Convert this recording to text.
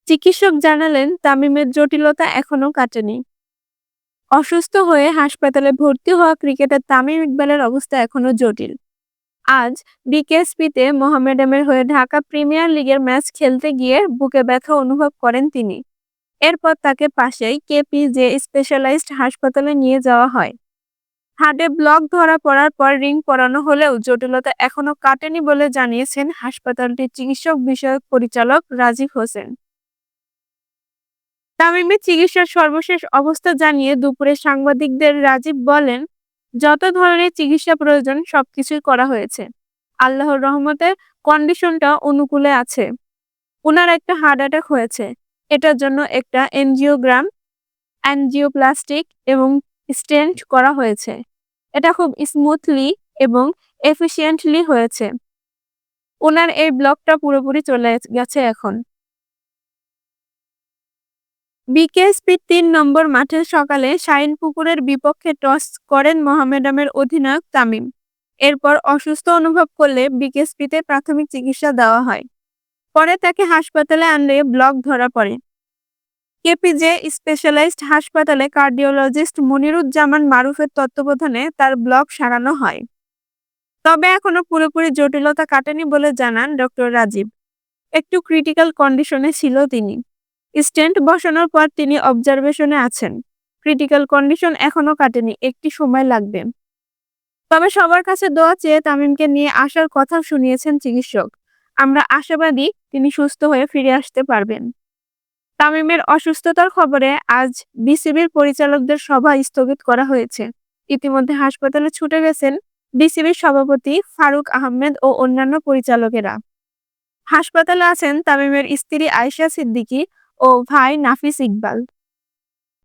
চিকিৎসক জানালেন তামিমের জটিলতা এখনো কাটেনি। অসুস্থ হয়ে হাসপাতালে ভর্তি হওয়া ক্রিকেটার তামিম ইকবালের অবস্থা এখনো জটিল। আজ বিকেএসপিতে মোহামেডানের হয়ে ঢাকা প্রিমিয়ার লিগের ম্যাচ খেলতে গিয়ে বুকে ব্যথা অনুভব করেন তিনি। এরপর তাকে পাশেই কেপিজে স্পেশালাইজড হাসপাতালে নিয়ে যাওয়া হয়। হার্টে ব্লক ধরা পড়ার পর রিং পরানো হলেও জটিলতা এখনো কাটেনি বলে জানিয়েছেন হাসপাতালটির চিকিৎসক বিষয়ক পরিচালক রাজীব হোসেন। তামিমের চিকিৎসার সর্বশেষ অবস্থা জানিয়ে দুপুরে সাংবাদিকদের রাজীব বলেন, যত ধরনের চিকিৎসা প্রয়োজন সবকিছুই করা হয়েছে। আল্লাহর রহমতে কন্ডিশনটা অনুকূলে আছে। উনার একটা হার্ট অ্যাটাক হয়েছে। এটার জন্য একটা অ্যানজিওপ্লাস্টিক এবং স্টেন্ট করা হয়েছে। এটা খুব স্মুথলি এবং এফিশিয়েন্টলি হয়েছে। উনার এই ব্লকটা পুরোপুরি চলে গেছে এখন। বিকেএসপির ৩ নম্বর মাঠে সকালে শাহিনপুকুরের বিপক্ষে টস করেন মোহামেডানের অধিনায়ক তামিম। এরপর অসুস্থ অনুভব করলে বিকেএসপিতে প্রাথমিক চিকিৎসা দেওয়া হয়। পরে তাকে হাসপাতালে আনলে ব্লক ধরা পড়ে। কেপিজে স্পেশালাইজড হাসপাতালে কার্ডিওলজিস্ট মনিরুজ্জামান মারুফের তত্ত্বাবধানে তার ব্লক সারানো হয়। তবে এখনো পুরোপুরি জটিলতা কাটেনি বলে জানান ডক্টর রাজীব। একটু ক্রিটিক্যাল কন্ডিশনে ছিল তিনি। স্টেন্ট বসানোর পর তিনি অবজারভেশনে আছেন। ক্রিটিক্যাল কন্ডিশন এখনো কাটেনি, একটি সময় লাগবে। তবে সবার কাছে দোয়া চেয়ে তামিমকে নিয়ে আসার কথা শুনিয়েছেন চিকিৎসক। আমরা আশাবাদী তিনি সুস্থ হয়ে ফিরে আসতে পারবেন। তামিমের অসুস্থতার খবরে আজ বিসিবির পরিচালকদের সভা স্থগিত করা হয়েছে। ইতিমধ্যে হাসপাতালে ছুটে গেছেন বিসিবির সভাপতি ফারুক আহমেদ ও অন্যান্য পরিচালকেরা। হাসপাতালে আছেন তামিমের স্ত্রী আয়েশা সিদ্দিকী ও ভাই নাফিস ইকবাল।